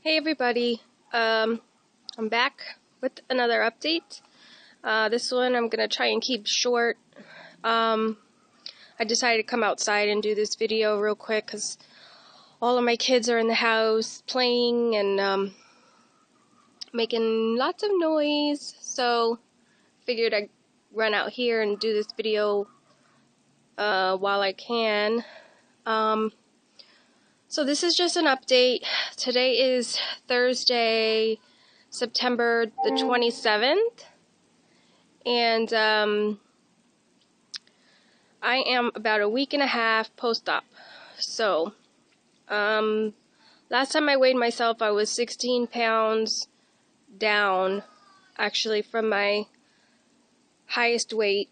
Hey everybody, I'm back with another update. This one I'm gonna try and keep short. I decided to come outside and do this video real quick because all of my kids are in the house playing and making lots of noise, so figured I'd run out here and do this video while I can. So this is just an update. Today is Thursday, September the 27th, and I am about a week and a half post-op. So last time I weighed myself, I was 16 pounds down, actually, from my highest weight.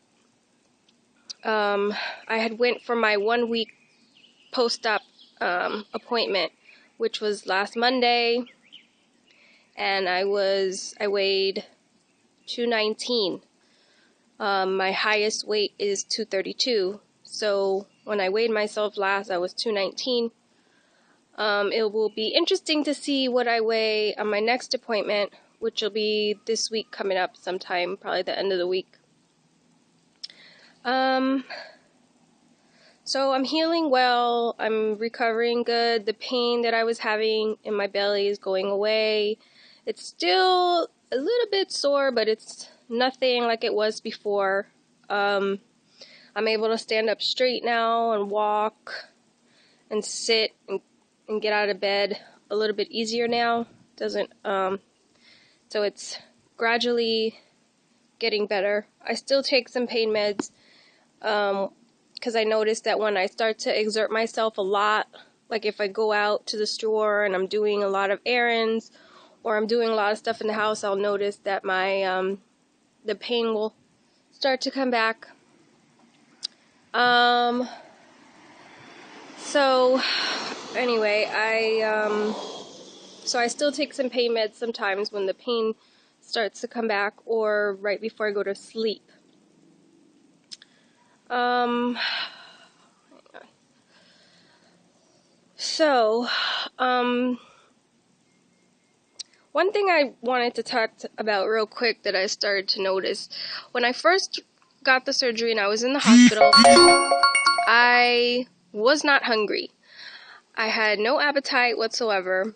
I had went for my 1 week post-op appointment, which was last Monday, and I weighed 219. My highest weight is 232, so when I weighed myself last, I was 219. It will be interesting to see what I weigh on my next appointment, which will be this week coming up sometime, probably the end of the week. So I'm healing well, I'm recovering good. The pain that I was having in my belly is going away. It's still a little bit sore, but it's nothing like it was before. I'm able to stand up straight now and walk and sit and get out of bed a little bit easier now. So it's gradually getting better. I still take some pain meds, because I noticed that when I start to exert myself a lot, like if I go out to the store and I'm doing a lot of errands or I'm doing a lot of stuff in the house, I'll notice that my the pain will start to come back. So anyway, I still take some pain meds sometimes when the pain starts to come back or right before I go to sleep. One thing I wanted to talk about real quick that I started to notice, when I first got the surgery and I was in the hospital, I was not hungry. I had no appetite whatsoever.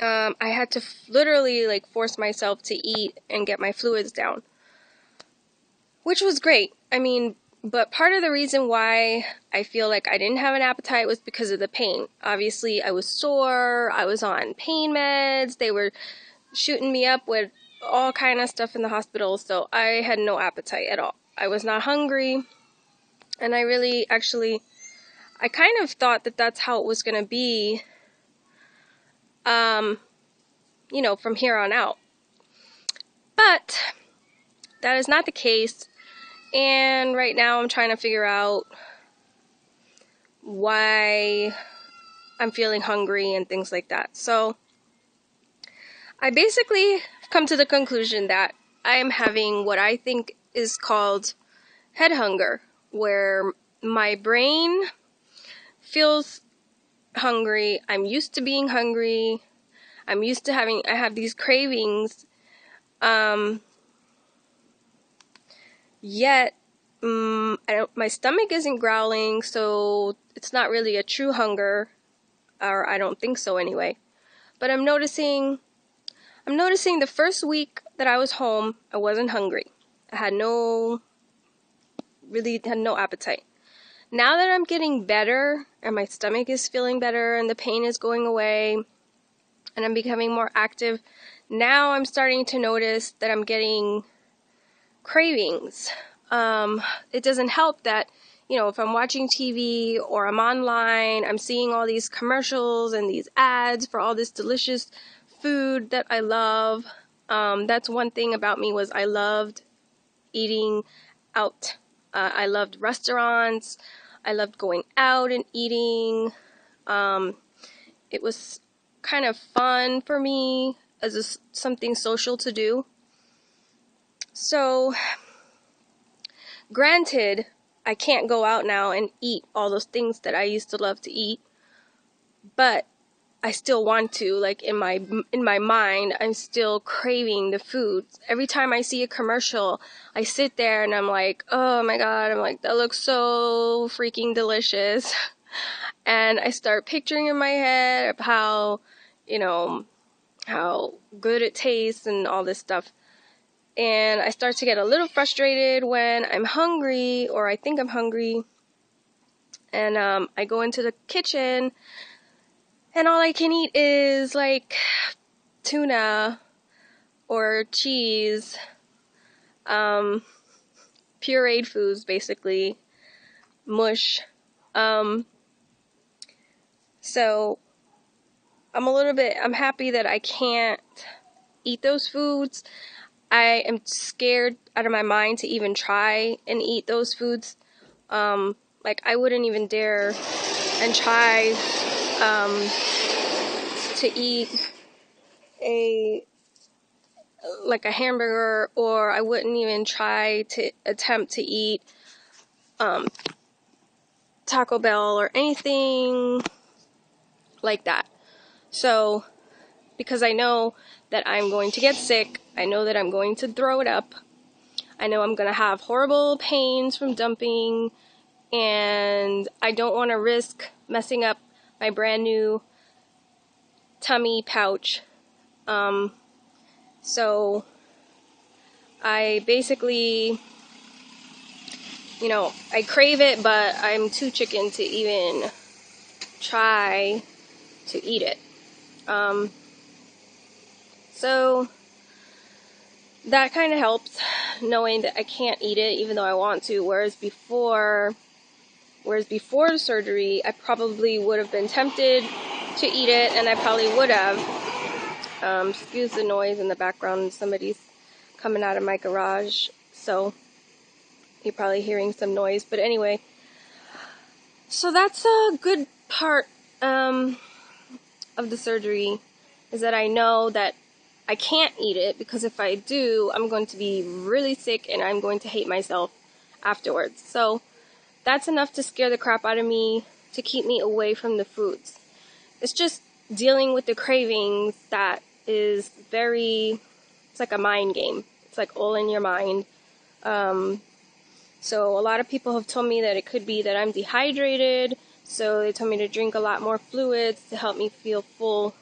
I had to literally force myself to eat and get my fluids down, which was great. But part of the reason why I feel like I didn't have an appetite was because of the pain. Obviously, I was sore, I was on pain meds, they were shooting me up with all kind of stuff in the hospital, so I had no appetite at all. I was not hungry, and I kind of thought that that's how it was going to be, from here on out. But that is not the case. And right now I'm trying to figure out why I'm feeling hungry and things like that. So I basically come to the conclusion that I am having what I think is called head hunger, where my brain feels hungry. I'm used to being hungry. I'm used to I have these cravings. Yet, my stomach isn't growling, so it's not really a true hunger, or I don't think so anyway. But I'm noticing the first week that I was home, I wasn't hungry. I had no appetite. Now that I'm getting better, and my stomach is feeling better, and the pain is going away, and I'm becoming more active, now I'm starting to notice that I'm getting cravings. It doesn't help that, if I'm watching TV or I'm online, I'm seeing all these commercials and these ads for all this delicious food that I love. That's one thing about me, was I loved eating out. I loved restaurants. I loved going out and eating. It was kind of fun for me as something social to do. So, granted, I can't go out now and eat all those things that I used to love to eat, but I still want to, like in my mind, I'm still craving the food. Every time I see a commercial, I sit there and I'm like, oh my God, I'm like, that looks so freaking delicious. And I start picturing in my head of how, how good it tastes and all this stuff. And I start to get a little frustrated when I'm hungry, or I think I'm hungry. And I go into the kitchen and all I can eat is like tuna or cheese, pureed foods, basically, mush. So I'm happy that I can't eat those foods. I am scared out of my mind to even try and eat those foods. Like I wouldn't even dare and try to eat a hamburger, or I wouldn't even try to attempt to eat Taco Bell or anything like that. So, because I know that I'm going to get sick, I know that I'm going to throw it up, I know I'm going to have horrible pains from dumping, and I don't want to risk messing up my brand new tummy pouch. So I basically, I crave it, but I'm too chicken to even try to eat it. So that kind of helps, knowing that I can't eat it even though I want to, whereas before the surgery, I probably would have been tempted to eat it, and I probably would have. Excuse the noise in the background, somebody's coming out of my garage, so you're probably hearing some noise, but anyway. So that's a good part of the surgery, is that I know that I can't eat it, because if I do, I'm going to be really sick and I'm going to hate myself afterwards. So that's enough to scare the crap out of me, to keep me away from the foods. It's just dealing with the cravings that is it's like a mind game. It's like all in your mind. So a lot of people have told me that it could be that I'm dehydrated, so they told me to drink a lot more fluids to help me feel full.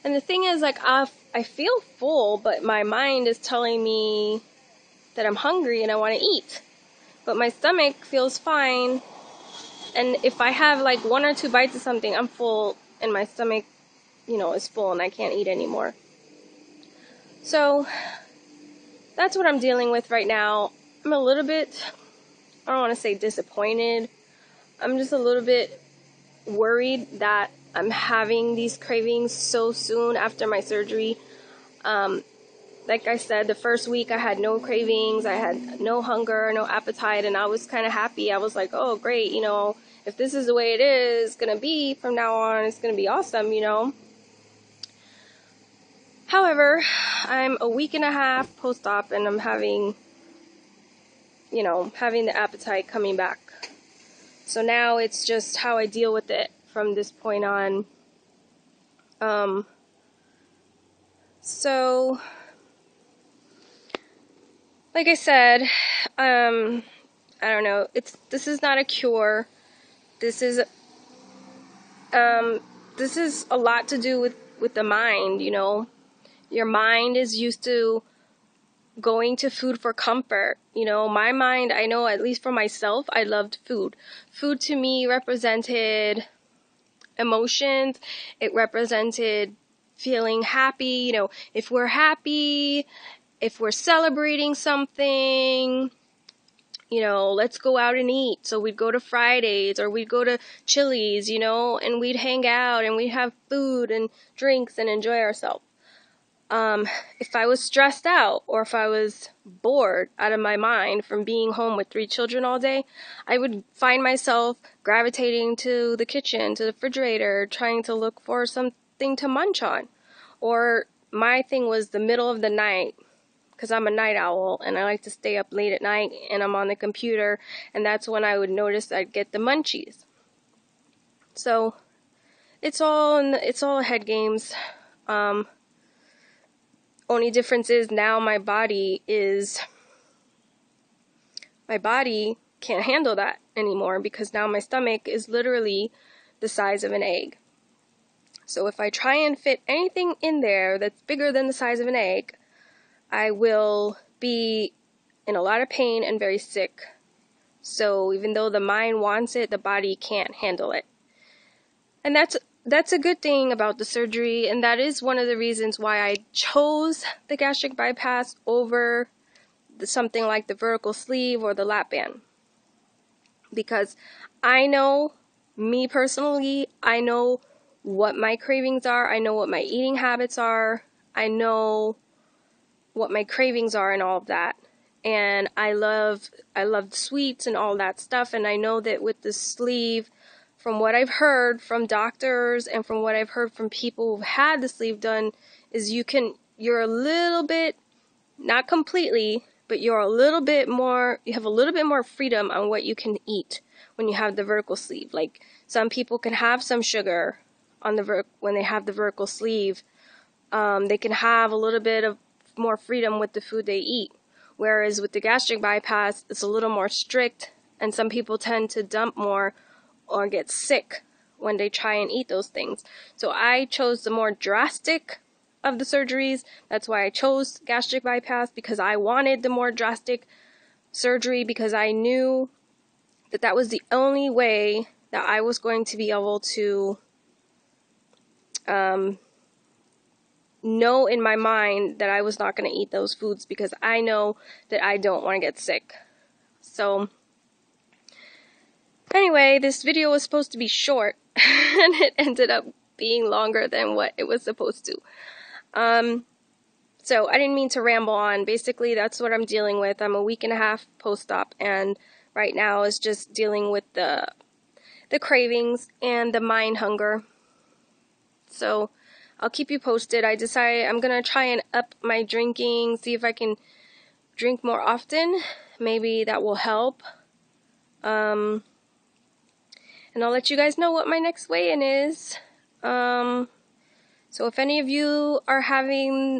And the thing is, like, I feel full, but my mind is telling me that I'm hungry and I want to eat. But my stomach feels fine, and if I have like 1 or 2 bites of something, I'm full, and my stomach, is full and I can't eat anymore. So that's what I'm dealing with right now. I'm a little bit, I don't want to say disappointed. I'm just a little bit worried that I'm having these cravings so soon after my surgery. Like I said, the first week I had no cravings, I had no hunger, no appetite, and I was kind of happy. I was like, oh great, if this is the way it is going to be from now on, it's going to be awesome, However, I'm a week and a half post-op and I'm having the appetite coming back. So now it's just how I deal with it from this point on. So, like I said, I don't know, this is not a cure. This is a lot to do with the mind, Your mind is used to going to food for comfort. My mind, I know, at least for myself, I loved food. Food to me represented emotions. It represented feeling happy. If we're happy, if we're celebrating something, let's go out and eat. So we'd go to Fridays, or we'd go to Chili's, and we'd hang out and we'd have food and drinks and enjoy ourselves. If I was stressed out, or if I was bored out of my mind from being home with 3 children all day, I would find myself gravitating to the kitchen, to the refrigerator, trying to look for something to munch on. Or my thing was the middle of the night, because I'm a night owl and I like to stay up late at night, and I'm on the computer, and that's when I would notice I'd get the munchies. So It's all head games. Only difference is now my body can't handle that anymore, because now my stomach is literally the size of an egg. So if I try and fit anything in there that's bigger than the size of an egg, I will be in a lot of pain and very sick. So even though the mind wants it, the body can't handle it. And that's a good thing about the surgery, and that is one of the reasons why I chose the gastric bypass over something like the vertical sleeve or the lap band. Because I know, me personally, I know what my cravings are, I know what my eating habits are, I know what my cravings are and all of that. And I love sweets and all that stuff, and I know that with the sleeve, from what I've heard from doctors and from what I've heard from people who've had the sleeve done, is you're a little bit, not completely, but you have a little bit more freedom on what you can eat when you have the vertical sleeve. Like, some people can have some sugar on when they have the vertical sleeve. They can have a little bit of more freedom with the food they eat. Whereas with the gastric bypass, it's a little more strict, and some people tend to dump more or get sick when they try and eat those things. So I chose the more drastic of the surgeries. That's why I chose gastric bypass, because I wanted the more drastic surgery, because I knew that that was the only way that I was going to be able to know in my mind that I was not going to eat those foods, because I know that I don't want to get sick. So anyway, this video was supposed to be short and it ended up being longer than what it was supposed to. So I didn't mean to ramble on. Basically, that's what I'm dealing with. I'm a week and a half post-op, and right now is just dealing with the cravings and the mind hunger. So I'll keep you posted. I decided I'm going to try and up my drinking, see if I can drink more often. Maybe that will help. And I'll let you guys know what my next weigh-in is. So if any of you are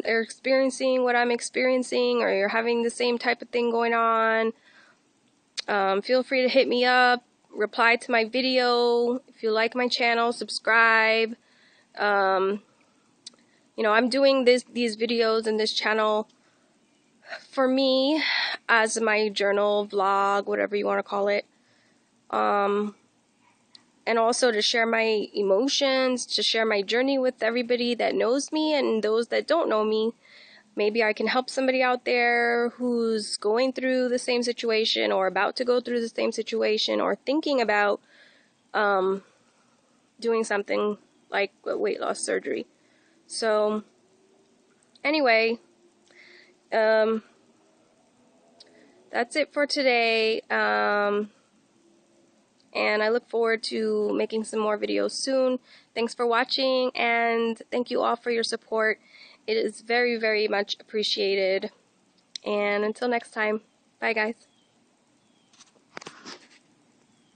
experiencing what I'm experiencing, or you're having the same type of thing going on, feel free to hit me up, reply to my video. If you like my channel, subscribe. You know, I'm doing these videos and this channel for me, as my journal, vlog, whatever you want to call it. And also to share my emotions, to share my journey with everybody that knows me and those that don't know me. Maybe I can help somebody out there who's going through the same situation, or about to go through the same situation, or thinking about doing something like a weight loss surgery. So anyway, that's it for today. And I look forward to making some more videos soon. Thanks for watching, and thank you all for your support. It is very, very much appreciated. And until next time, bye guys.